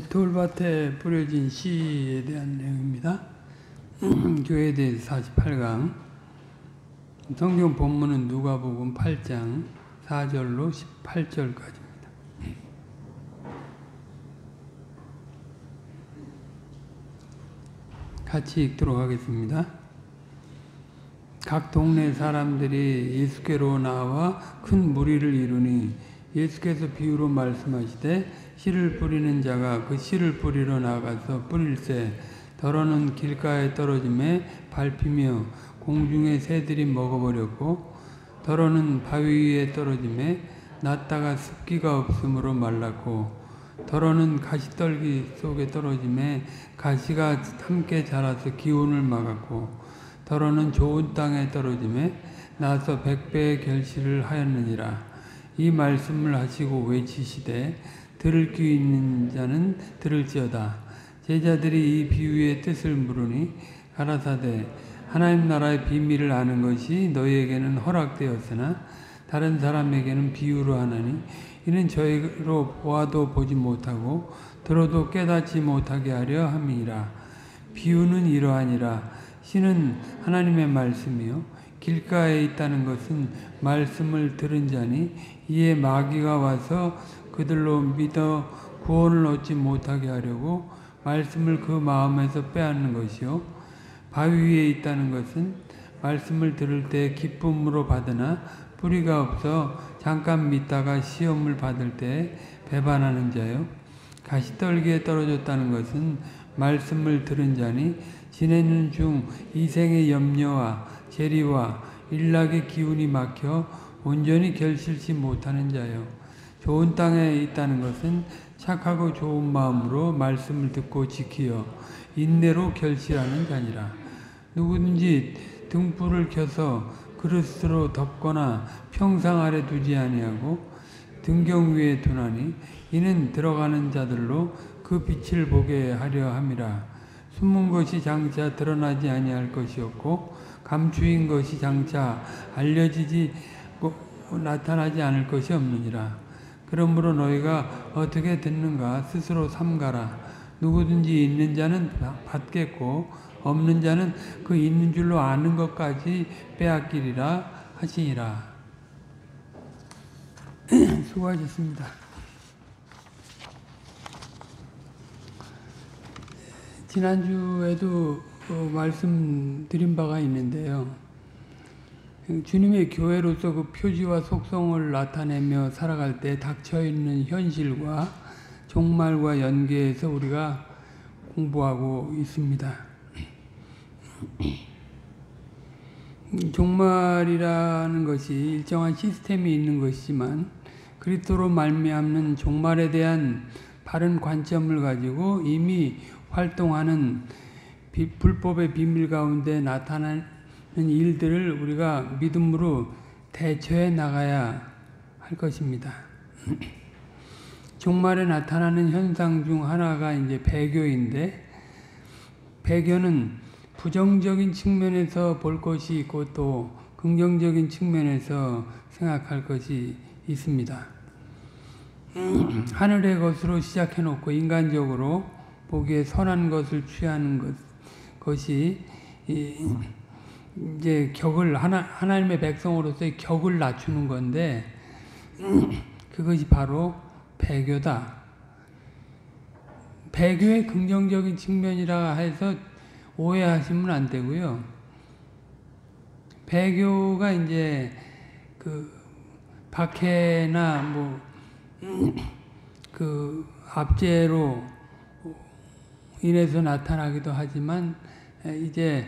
돌밭에 뿌려진 씨에 대한 내용입니다. 교회에 대해서 48강. 성경 본문은 누가복음 8장 4절로 18절까지입니다. 같이 읽도록 하겠습니다. 각 동네 사람들이 예수께로 나와 큰 무리를 이루니 예수께서 비유로 말씀하시되 씨를 뿌리는 자가 그 씨를 뿌리러 나가서 뿌릴새 더러는 길가에 떨어짐에 밟히며 공중의 새들이 먹어버렸고 더러는 바위 위에 떨어짐에 낫다가 습기가 없으므로 말랐고 더러는 가시떨기 속에 떨어짐에 가시가 함께 자라서 기온을 막았고 더러는 좋은 땅에 떨어짐에 나서 100배의 결실을 하였느니라. 이 말씀을 하시고 외치시되 들을 귀 있는 자는 들을지어다. 제자들이 이 비유의 뜻을 물으니 가라사대 하나님 나라의 비밀을 아는 것이 너희에게는 허락되었으나 다른 사람에게는 비유로 하나니 이는 저희로 보아도 보지 못하고 들어도 깨닫지 못하게 하려 함이니라. 비유는 이러하니라. 씨는 하나님의 말씀이요 길가에 있다는 것은 말씀을 들은 자니 이에 마귀가 와서 그들로 믿어 구원을 얻지 못하게 하려고 말씀을 그 마음에서 빼앗는 것이요 바위 위에 있다는 것은 말씀을 들을 때 기쁨으로 받으나 뿌리가 없어 잠깐 믿다가 시험을 받을 때 배반하는 자요 가시떨기에 떨어졌다는 것은 말씀을 들은 자니 지내는 중 이생의 염려와 재리와 일락의 기운이 막혀 온전히 결실치 못하는 자요 좋은 땅에 있다는 것은 착하고 좋은 마음으로 말씀을 듣고 지키어 인내로 결실하는 자니라. 누구든지 등불을 켜서 그릇으로 덮거나 평상 아래 두지 아니하고 등경 위에 두나니 이는 들어가는 자들로 그 빛을 보게 하려 함이라. 숨은 것이 장차 드러나지 아니할 것이었고 감추인 것이 장차 알려지지 나타나지 않을 것이 없느니라. 그러므로 너희가 어떻게 듣는가 스스로 삼가라. 누구든지 있는 자는 받겠고 없는 자는 그 있는 줄로 아는 것까지 빼앗기리라 하시니라. 수고하셨습니다. 지난주에도 말씀드린 바가 있는데요. 주님의 교회로서 그 표지와 속성을 나타내며 살아갈 때 닥쳐있는 현실과 종말과 연계해서 우리가 공부하고 있습니다. 종말이라는 것이 일정한 시스템이 있는 것이지만 그리스도로 말미암는 종말에 대한 바른 관점을 가지고 이미 활동하는 불법의 비밀 가운데 나타나는 일들을 우리가 믿음으로 대처해 나가야 할 것입니다. 종말에 나타나는 현상 중 하나가 이제 배교인데, 배교는 부정적인 측면에서 볼 것이 있고 또 긍정적인 측면에서 생각할 것이 있습니다. 하늘의 것으로 시작해 놓고 인간적으로 보기에 선한 것을 취하는 것이 이제 격을 하나님의 백성으로서의 격을 낮추는 건데 그것이 바로 배교다. 배교의 긍정적인 측면이라 해서 오해하시면 안 되고요. 배교가 이제 그 박해나 그 압제로 인해서 나타나기도 하지만 이제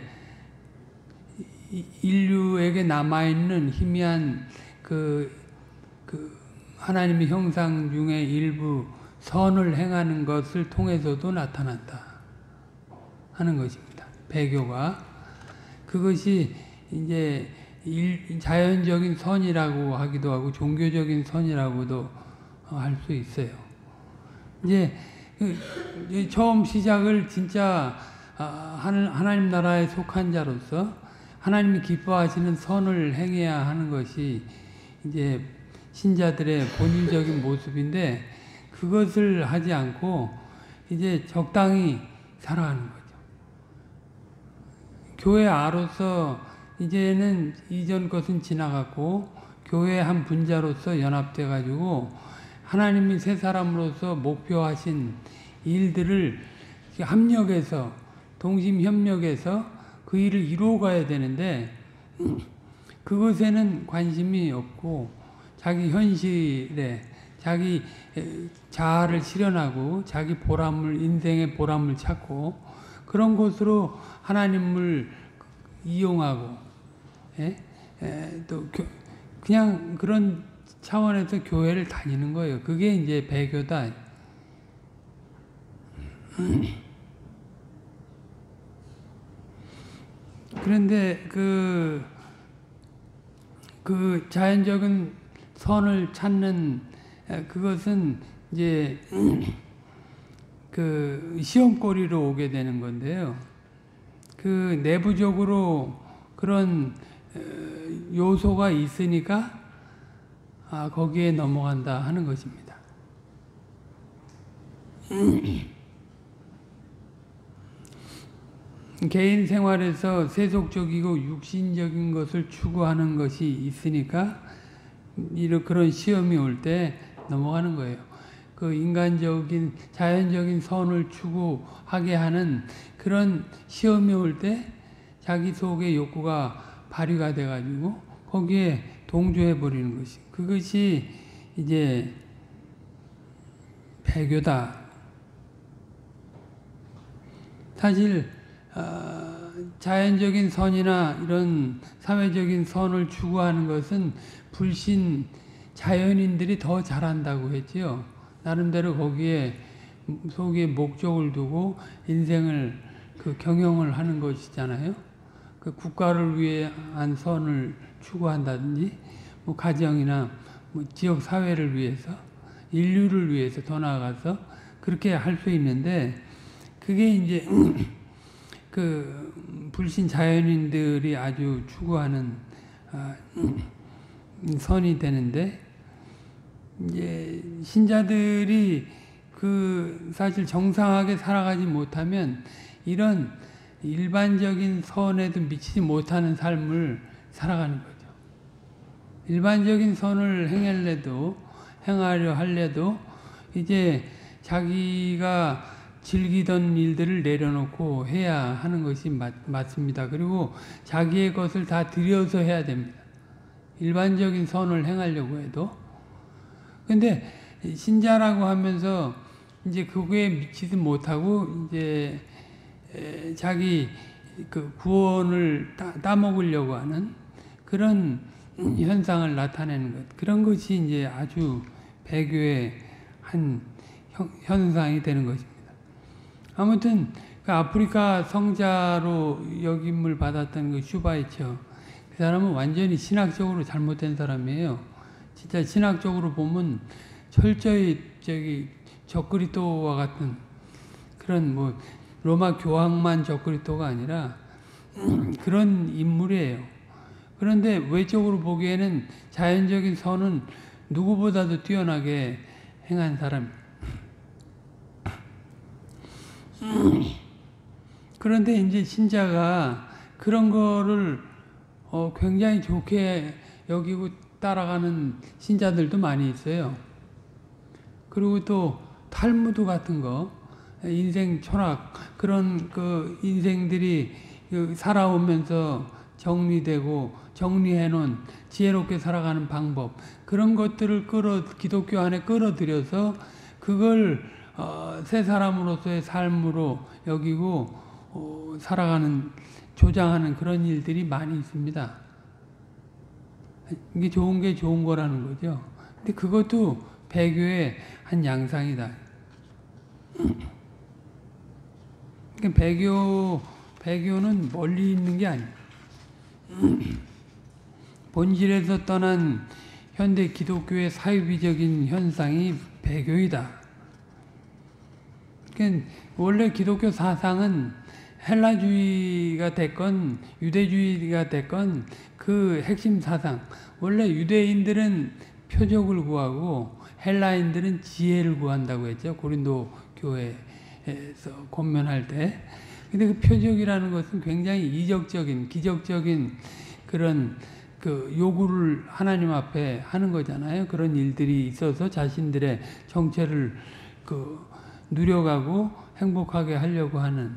인류에게 남아있는 희미한 그 하나님의 형상 중에 일부 선을 행하는 것을 통해서도 나타난다 하는 것입니다. 배교가 그것이 이제 자연적인 선이라고 하기도 하고 종교적인 선이라고도 할 수 있어요. 이제 처음 시작을 진짜 하나님 나라에 속한 자로서 하나님이 기뻐하시는 선을 행해야 하는 것이 이제 신자들의 본인적인 모습인데 그것을 하지 않고 이제 적당히 살아가는 거죠. 교회 아로서 이제는 이전 것은 지나갔고 교회 한 분자로서 연합돼 가지고 하나님이 새 사람으로서 목표하신 일들을 합력해서 동심협력해서 그 일을 이루어가야 되는데 그것에는 관심이 없고 자기 현실에 자기 자아를 실현하고 자기 보람을 인생의 보람을 찾고 그런 것으로 하나님을 이용하고 또 그냥 그런 차원에서 교회를 다니는 거예요. 그게 이제 배교다. 그런데 그 자연적인 선을 찾는 그것은 이제 그 시험거리로 오게 되는 건데요. 그 내부적으로 그런 요소가 있으니까 거기에 넘어간다 하는 것입니다. 개인 생활에서 세속적이고 육신적인 것을 추구하는 것이 있으니까 이런 그런 시험이 올 때 넘어가는 거예요. 그 인간적인 자연적인 선을 추구하게 하는 그런 시험이 올 때 자기 속의 욕구가 발휘가 돼 가지고 거기에 동조해 버리는 것이 그것이 이제 배교다. 사실 자연적인 선이나 이런 사회적인 선을 추구하는 것은 불신 자연인들이 더 잘한다고 했지요. 나름대로 거기에 속에 목적을 두고 인생을 그 경영을 하는 것이잖아요. 그 국가를 위한 선을 추구한다든지 뭐 가정이나 뭐 지역 사회를 위해서 인류를 위해서 더 나아가서 그렇게 할 수 있는데 그게 이제 그 불신 자연인들이 아주 추구하는 선이 되는데 이제 신자들이 그 사실 정상하게 살아가지 못하면 이런 일반적인 선에도 미치지 못하는 삶을 살아가는 거죠. 일반적인 선을 행하려 할래도 이제 자기가 즐기던 일들을 내려놓고 해야 하는 것이 맞습니다. 그리고 자기의 것을 다 들여서 해야 됩니다. 일반적인 선을 행하려고 해도. 근데 신자라고 하면서 이제 그거에 미치지 못하고 이제 자기 그 구원을 따먹으려고 하는 그런 현상을 나타내는 것. 그런 것이 이제 아주 배교의 한 현상이 되는 것입니다. 아무튼 그 아프리카 성자로 역임을 받았던 그 슈바이처 그 사람은 완전히 신학적으로 잘못된 사람이에요. 진짜 신학적으로 보면 철저히 적그리스도와 같은 그런 뭐 로마 교황만 적그리스도가 아니라 그런 인물이에요. 그런데 외적으로 보기에는 자연적인 선은 누구보다도 뛰어나게 행한 사람입니다. 그런데 이제 신자가 그런 거를 굉장히 좋게 여기고 따라가는 신자들도 많이 있어요. 그리고 또 탈무드 같은 거, 인생 철학, 그런 그 인생들이 살아오면서 정리되고 정리해놓은 지혜롭게 살아가는 방법, 그런 것들을 기독교 안에 끌어들여서 그걸 새 사람으로서의 삶으로 여기고 살아가는 조장하는 그런 일들이 많이 있습니다. 이게 좋은 게 좋은 거라는 거죠. 근데 그것도 배교의 한 양상이다. 배교는 멀리 있는 게 아니에요. 본질에서 떠난 현대 기독교의 사유비적인 현상이 배교이다. 그러니까 원래 기독교 사상은 헬라주의가 됐건 유대주의가 됐건 그 핵심 사상, 원래 유대인들은 표적을 구하고 헬라인들은 지혜를 구한다고 했죠. 고린도 교회 권면할 때. 근데 그 표적이라는 것은 굉장히 이적적인, 기적적인 그런 그 요구를 하나님 앞에 하는 거잖아요. 그런 일들이 있어서 자신들의 정체를 누려가고 행복하게 하려고 하는.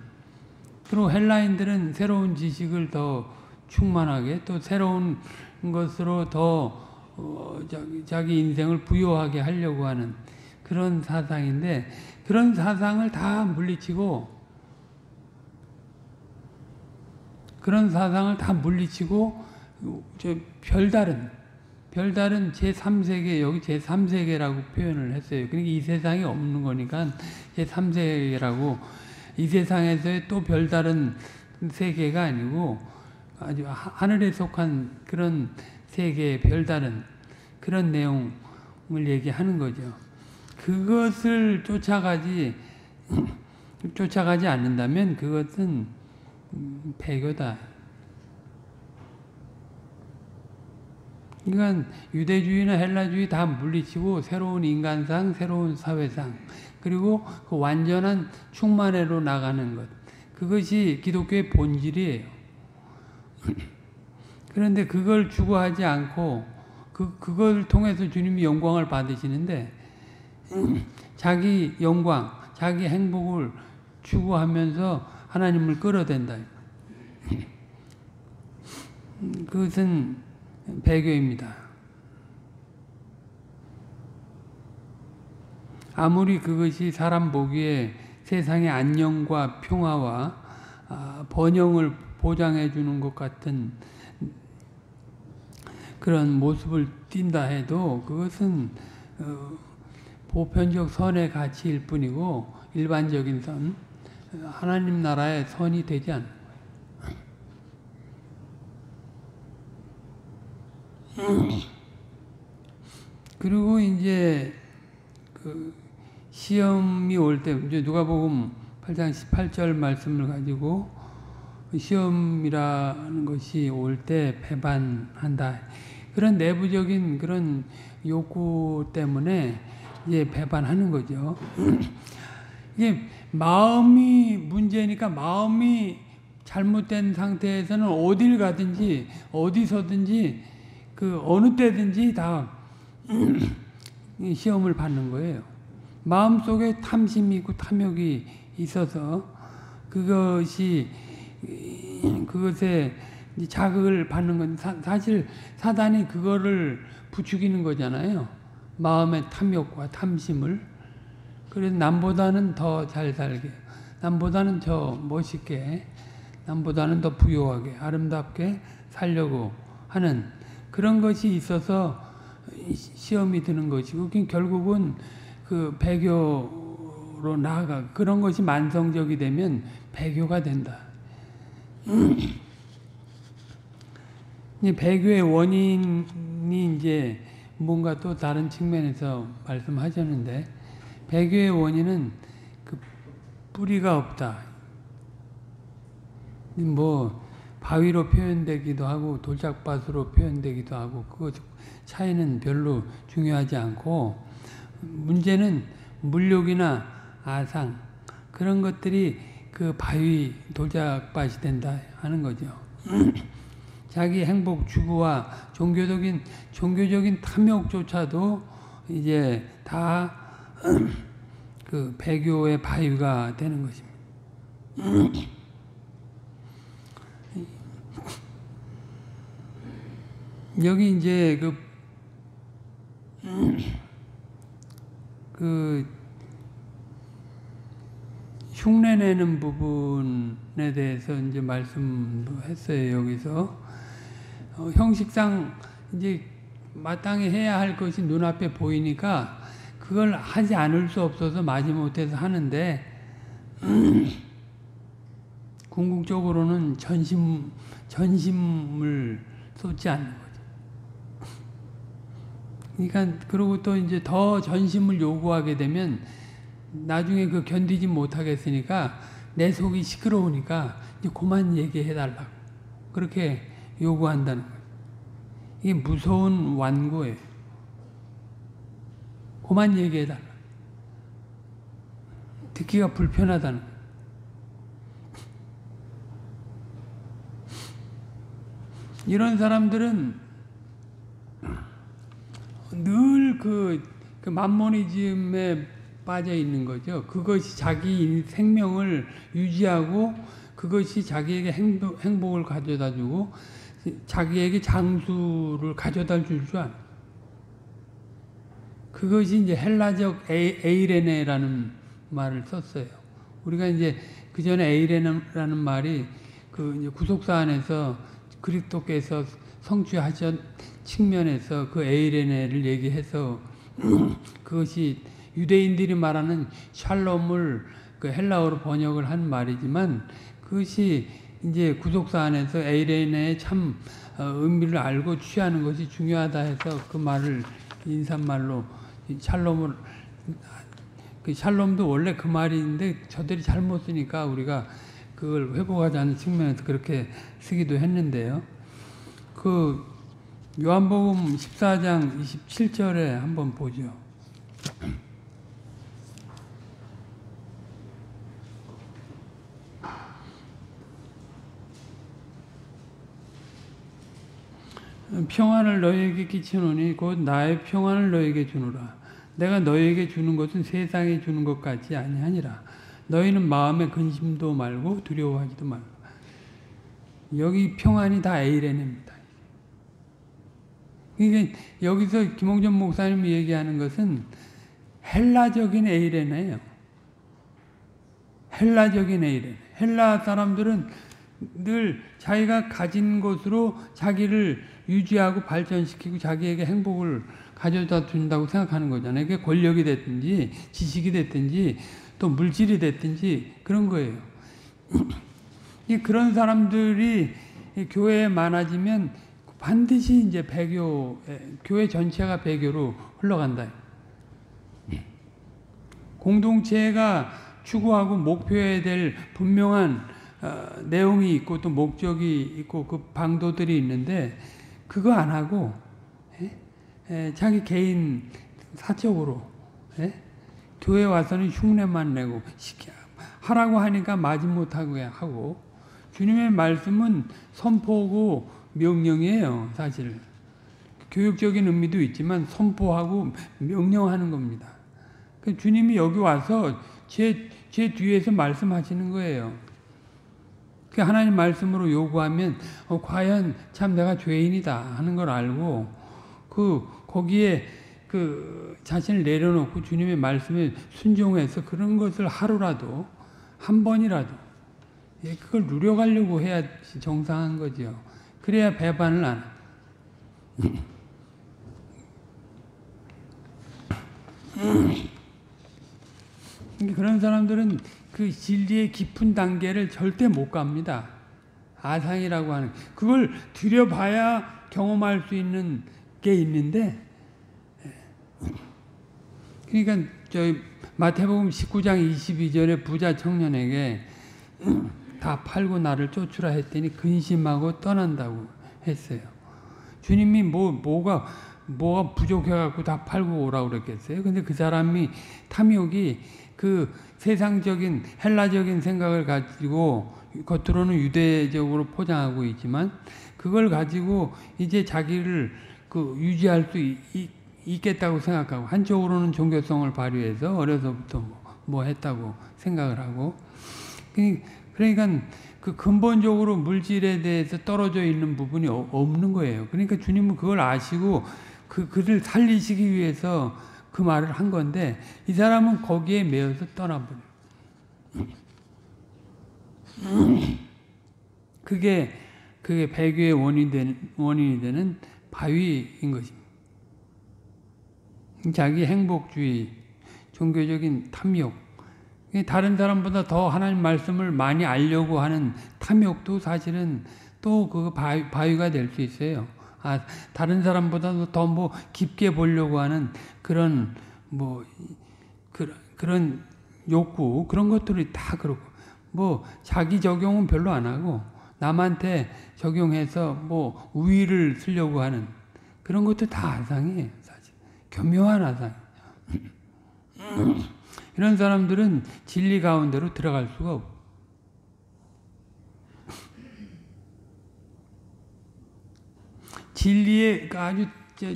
그리고 헬라인들은 새로운 지식을 더 충만하게 또 새로운 것으로 더 자기 인생을 부요하게 하려고 하는 그런 사상인데, 그런 사상을 다 물리치고 저 별다른 제3세계, 여기 제3세계라고 표현을 했어요. 그러니까 이 세상에 없는 거니까 제3세계라고, 이 세상에서의 또 별다른 세계가 아니고 아주 하늘에 속한 그런 세계의 별다른 그런 내용을 얘기하는 거죠. 그것을 쫓아가지 않는다면 그것은 배교다. 그러니까 유대주의나 헬라주의 다 물리치고 새로운 인간상, 새로운 사회상, 그리고 그 완전한 충만회로 나가는 것, 그것이 기독교의 본질이에요. 그런데 그걸 추구하지 않고 그걸 통해서 주님이 영광을 받으시는데, 자기 영광, 자기 행복을 추구하면서 하나님을 끌어댄다. 그것은 배교입니다. 아무리 그것이 사람 보기에 세상의 안녕과 평화와 번영을 보장해 주는 것 같은 그런 모습을 띈다 해도 그것은 보편적 선의 가치일 뿐이고 일반적인 선, 하나님 나라의 선이 되지 않는 거예요. 그리고 이제 그 시험이 올 때, 이제 누가복음 8장 18절 말씀을 가지고 시험이라는 것이 올 때 배반한다. 그런 내부적인 그런 욕구 때문에 이제 배반하는 거죠. 이게 마음이 문제니까, 마음이 잘못된 상태에서는 어딜 가든지 어디서든지 그 어느 때든지 다 시험을 받는 거예요. 마음속에 탐심이 있고 탐욕이 있어서 그것에 자극을 받는 건 사실 사단이 그거를 부추기는 거잖아요. 마음의 탐욕과 탐심을. 그래서 남보다는 더 잘 살게, 남보다는 더 멋있게, 남보다는 더 부요하게, 아름답게 살려고 하는 그런 것이 있어서 시험이 드는 것이고, 결국은 그 배교로 나아가, 그런 것이 만성적이 되면 배교가 된다. 배교의 원인이 이제 뭔가 또 다른 측면에서 말씀하셨는데, 배교의 원인은 그 뿌리가 없다. 뭐 바위로 표현되기도 하고 돌짝밭으로 표현되기도 하고, 그거 차이는 별로 중요하지 않고, 문제는 물욕이나 아상, 그런 것들이 그 바위, 돌짝밭이 된다 하는 거죠. 자기 행복 추구와 종교적인 탐욕조차도 이제 다 그 배교의 바위가 되는 것입니다. 여기 이제 그 흉내내는 부분에 대해서 이제 말씀도 했어요. 여기서 형식상 이제 마땅히 해야 할 것이 눈앞에 보이니까 그걸 하지 않을 수 없어서 마지못해서 하는데, 궁극적으로는 전심을 쏟지 않는 거죠. 그러니까, 그리고 또 이제 더 전심을 요구하게 되면 나중에 그 견디지 못하겠으니까, 내 속이 시끄러우니까 이제 그만 얘기해달라고 그렇게 요구한다는 거예요. 이게 무서운 완고예요. 그만 얘기해달라. 듣기가 불편하다는 거예요. 이런 사람들은 늘 그 만모니즘에 빠져 있는 거죠. 그것이 자기 생명을 유지하고 그것이 자기에게 행복을 가져다 주고 자기에게 장수를 가져다 줄 줄 아는. 그것이 이제 헬라적 에이레네라는 말을 썼어요. 우리가 이제 그 전에 에이레네라는 말이 그 이제 구속사 안에서 그리스도께서 성취하신 측면에서 그 에이레네를 얘기해서 그것이 유대인들이 말하는 샬롬을 그 헬라어로 번역을 한 말이지만 그것이 이제 구속사 안에서 에이레네의 참 의미를 알고 취하는 것이 중요하다 해서 그 말을 인사말로 샬롬을 그 샬롬도 원래 그 말인데 저들이 잘못 쓰니까 우리가 그걸 회복하자는 측면에서 그렇게 쓰기도 했는데요. 그 요한복음 14장 27절에 한번 보죠. 평안을 너희에게 끼치노니 곧 나의 평안을 너희에게 주노라. 내가 너희에게 주는 것은 세상에 주는 것 같지 아니하니라. 너희는 마음에 근심도 말고 두려워하지도 말고. 여기 평안이 다 에이레네입니다. 그러니까 여기서 김홍전 목사님이 얘기하는 것은 헬라적인 에이레네예요. 헬라적인 에이레네. 헬라 사람들은 늘 자기가 가진 것으로 자기를 유지하고 발전시키고 자기에게 행복을 가져다 준다고 생각하는 거잖아요. 그게 권력이 됐든지 지식이 됐든지 또 물질이 됐든지 그런 거예요. 그런 사람들이 교회에 많아지면 반드시 이제 교회 전체가 배교로 흘러간다. 공동체가 추구하고 목표해야 될 분명한 내용이 있고 또 목적이 있고 그 방도들이 있는데 그거 안 하고 자기 개인 사적으로 교회 와서는 흉내만 내고 하라고 하니까 마지못하고 하고 주님의 말씀은 선포고 명령이에요. 사실 교육적인 의미도 있지만 선포하고 명령하는 겁니다. 주님이 여기 와서 제 뒤에서 말씀하시는 거예요. 하나님 말씀으로 요구하면 과연 참 내가 죄인이다 하는 걸 알고 거기에 자신을 내려놓고 주님의 말씀에 순종해서 그런 것을 하루라도 한 번이라도 그걸 누려가려고 해야 정상한 거죠. 그래야 배반을 안 그런 사람들은 그 진리의 깊은 단계를 절대 못 갑니다. 아상이라고 하는 그걸 들여봐야 경험할 수 있는 게 있는데 그러니까 저희 마태복음 19장 22절에 부자 청년에게 다 팔고 나를 쫓으라 했더니 근심하고 떠난다고 했어요. 주님이 뭐가 부족해갖고 다 팔고 오라고 그랬겠어요? 근데 그 사람이 탐욕이 그 세상적인 헬라적인 생각을 가지고 겉으로는 유대적으로 포장하고 있지만 그걸 가지고 이제 자기를 유지할 수 있겠다고 생각하고 한쪽으로는 종교성을 발휘해서 어려서부터 뭐 했다고 생각을 하고 그러니까 그 근본적으로 물질에 대해서 떨어져 있는 부분이 없는 거예요. 그러니까 주님은 그걸 아시고 그를 살리시기 위해서 그 말을 한 건데 이 사람은 거기에 매여서 떠나버려요. 그게 배교의 원인이 되는 바위인 것입니다. 자기 행복주의, 종교적인 탐욕, 다른 사람보다 더 하나님 말씀을 많이 알려고 하는 탐욕도 사실은 또 그 바위가 될 수 있어요. 다른 사람보다도 더 뭐 깊게 보려고 하는 그런 그런 욕구, 그런 것들이 다 그렇고, 자기 적용은 별로 안 하고, 남한테 적용해서 우위를 쓰려고 하는 그런 것도 다 아상이에요, 사실. 교묘한 아상. 이런 사람들은 진리 가운데로 들어갈 수가 없고 진리에 아주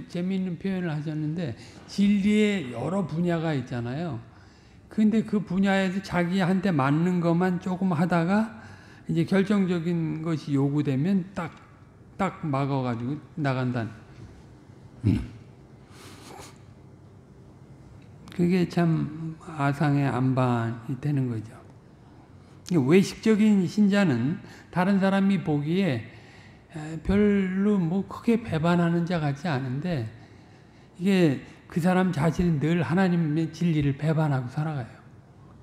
재미있는 표현을 하셨는데 진리에 여러 분야가 있잖아요. 근데 그 분야에서 자기한테 맞는 것만 조금 하다가 이제 결정적인 것이 요구되면 딱 막아가지고 나간다. 그게 참 아상의 안반이 되는 거죠. 외식적인 신자는 다른 사람이 보기에 별로 뭐 크게 배반하는 자 같지 않은데 이게 그 사람 자신은 늘 하나님의 진리를 배반하고 살아가요.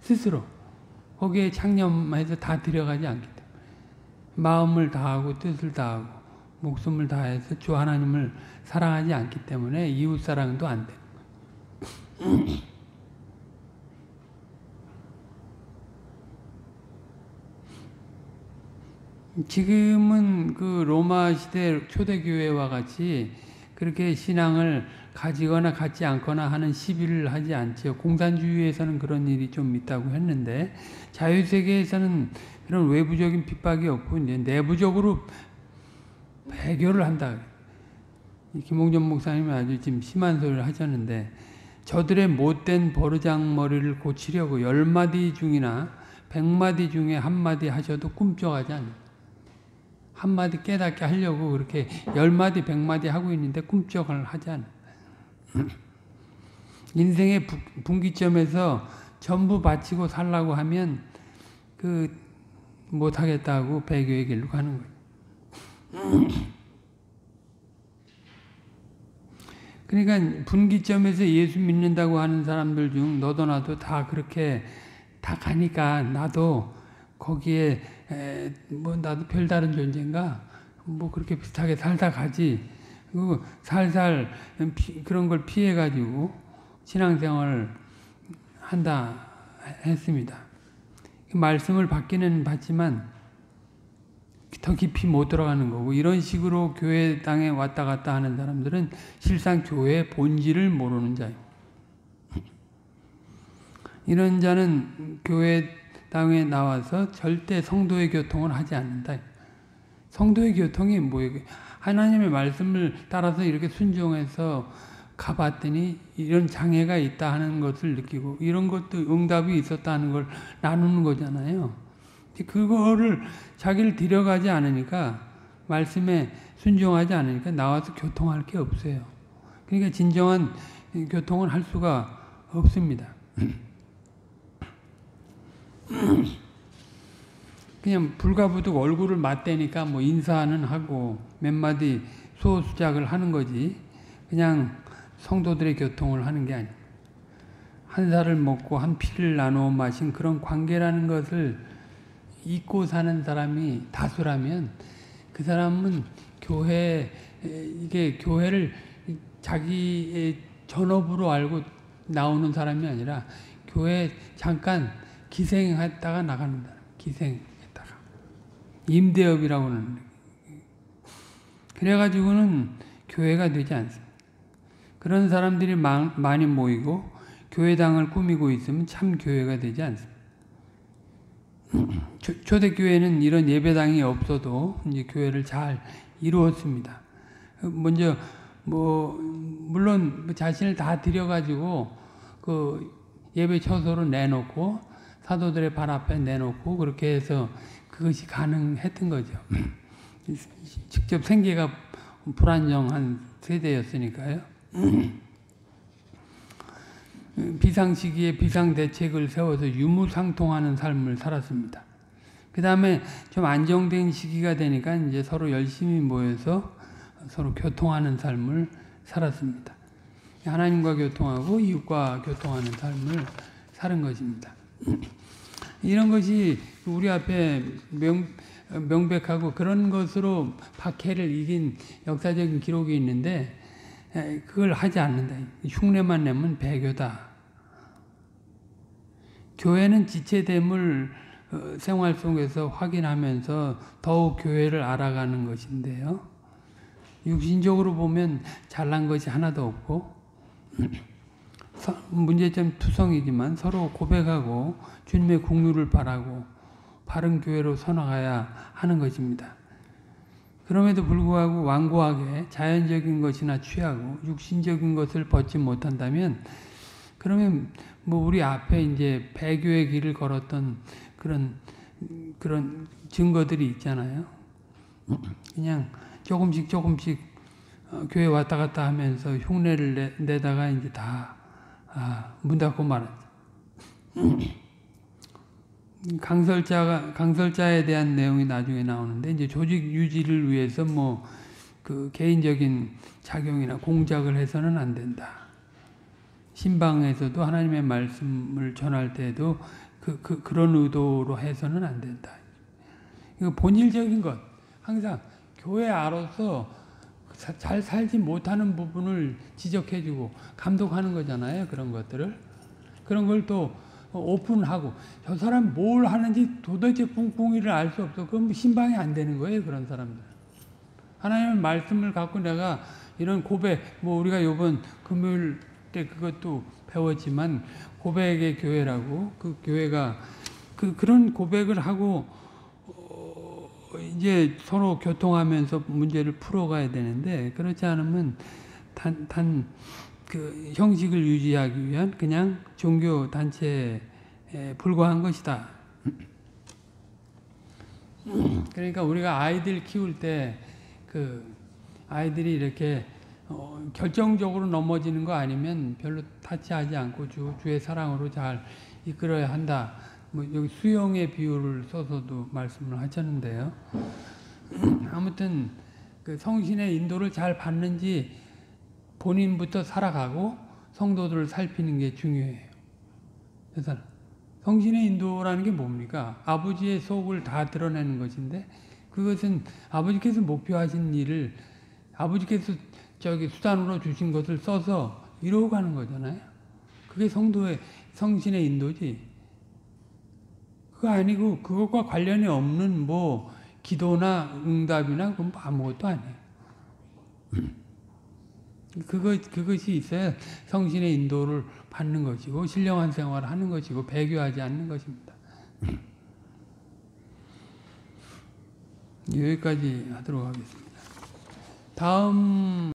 스스로. 거기에 창념해서 다 들어가지 않기 때문에. 마음을 다하고 뜻을 다하고 목숨을 다해서 주 하나님을 사랑하지 않기 때문에 이웃사랑도 안 돼요. 지금은 그 로마 시대 초대교회와 같이 그렇게 신앙을 가지거나 갖지 않거나 하는 시비를 하지 않죠. 공산주의에서는 그런 일이 좀 있다고 했는데 자유세계에서는 그런 외부적인 핍박이 없고 이제 내부적으로 배교를 한다. 김홍전 목사님이 아주 지금 심한 소리를 하셨는데 저들의 못된 버르장머리를 고치려고 10마디 중이나 100마디 중에 1마디 하셔도 꿈쩍하지 않아요. 한마디 깨닫게 하려고 그렇게 10마디 100마디 하고 있는데 꿈쩍을 하지 않아요. 인생의 분기점에서 전부 바치고 살라고 하면 그 못하겠다고 배교의 길로 가는 거예요. 그러니까 분기점에서 예수 믿는다고 하는 사람들 중 너도 나도 다 그렇게 다 가니까 나도 거기에 뭐 나도 별다른 존재인가 뭐 그렇게 비슷하게 살다 가지. 그리고 살살 그런 걸 피해 가지고 신앙생활을 한다 했습니다. 말씀을 받기는 받지만 더 깊이 못 들어가는 거고 이런 식으로 교회 땅에 왔다 갔다 하는 사람들은 실상 교회의 본질을 모르는 자예요. 이런 자는 교회 땅에 나와서 절대 성도의 교통을 하지 않는다. 성도의 교통이 뭐예요? 하나님의 말씀을 따라서 이렇게 순종해서 가봤더니 이런 장애가 있다 하는 것을 느끼고 이런 것도 응답이 있었다 하는 걸 나누는 거잖아요. 그거를 자기를 데려가지 않으니까 말씀에 순종하지 않으니까 나와서 교통할 게 없어요. 그러니까 진정한 교통을 할 수가 없습니다. 그냥 불가부득 얼굴을 맞대니까 뭐 인사는 하고 몇 마디 소수작을 하는 거지 그냥 성도들의 교통을 하는 게 아니에요. 한 살을 먹고 한 피를 나누어 마신 그런 관계라는 것을 잊고 사는 사람이 다수라면 그 사람은 이게 교회를 자기의 전업으로 알고 나오는 사람이 아니라 교회 잠깐 기생했다가 나가는 사람. 기생했다가. 임대업이라고 하는. 그래가지고는 교회가 되지 않습니다. 그런 사람들이 많이 모이고 교회당을 꾸미고 있으면 참 교회가 되지 않습니다. 초대교회는 이런 예배당이 없어도 이제 교회를 잘 이루었습니다. 먼저 물론 자신을 다 들여가지고 그 예배 처소로 내놓고 사도들의 발 앞에 내놓고 그렇게 해서 그것이 가능했던 거죠. 직접 생계가 불안정한 세대였으니까요. 비상시기에 비상대책을 세워서 유무상통하는 삶을 살았습니다. 그 다음에 좀 안정된 시기가 되니까 이제 서로 열심히 모여서 서로 교통하는 삶을 살았습니다. 하나님과 교통하고 이웃과 교통하는 삶을 사는 것입니다. 이런 것이 우리 앞에 명백하고 그런 것으로 박해를 이긴 역사적인 기록이 있는데 그걸 하지 않는다. 흉내만 내면 배교다. 교회는 지체됨을 생활 속에서 확인하면서 더욱 교회를 알아가는 것인데요. 육신적으로 보면 잘난 것이 하나도 없고 문제점 투성이지만 서로 고백하고 주님의 국류를 바라고 바른 교회로 서나가야 하는 것입니다. 그럼에도 불구하고 완고하게 자연적인 것이나 취하고 육신적인 것을 벗지 못한다면, 그러면 뭐 우리 앞에 이제 배교의 길을 걸었던 그런 증거들이 있잖아요. 그냥 조금씩 교회 왔다 갔다 하면서 흉내를 내다가 이제 다 문 닫고 말았죠. 강설자에 대한 내용이 나중에 나오는데, 이제 조직 유지를 위해서 뭐 그 개인적인 작용이나 공작을 해서는 안 된다. 신방에서도 하나님의 말씀을 전할 때도 그런 의도로 해서는 안 된다. 이거 본질적인 것, 항상 교회 안으로서 잘 살지 못하는 부분을 지적해주고 감독하는 거잖아요. 그런 것들을. 그런 걸 또 오픈하고, 저 사람 뭘 하는지 도대체 꿍꿍이를 알 수 없어. 그럼 신방이 안 되는 거예요. 그런 사람들. 하나님의 말씀을 갖고 내가 이런 고백, 뭐 우리가 요번 금요일 때 그것도 배웠지만, 고백의 교회라고, 그 교회가 그런 고백을 하고 이제 서로 교통하면서 문제를 풀어가야 되는데, 그렇지 않으면 그 형식을 유지하기 위한 그냥 종교 단체에 불과한 것이다. 그러니까 우리가 아이들 키울 때 그 아이들이 이렇게 결정적으로 넘어지는 거 아니면 별로 타치하지 않고 주의 사랑으로 잘 이끌어야 한다. 뭐 여기 수영의 비유를 써서도 말씀을 하셨는데요. 아무튼 그 성신의 인도를 잘 받는지 본인부터 살아가고 성도들을 살피는 게 중요해요. 그래서 성신의 인도라는 게 뭡니까? 아버지의 속을 다 드러내는 것인데, 그것은 아버지께서 목표하신 일을 아버지께서 수단으로 주신 것을 써서 이루어 가는 거잖아요. 그게 성신의 인도지. 그거 아니고 그것과 관련이 없는 뭐 기도나 응답이나 그건 아무것도 아니에요. 그것이 있어야 성신의 인도를 받는 것이고 신령한 생활을 하는 것이고 배교하지 않는 것입니다. 여기까지 하도록 하겠습니다. 다음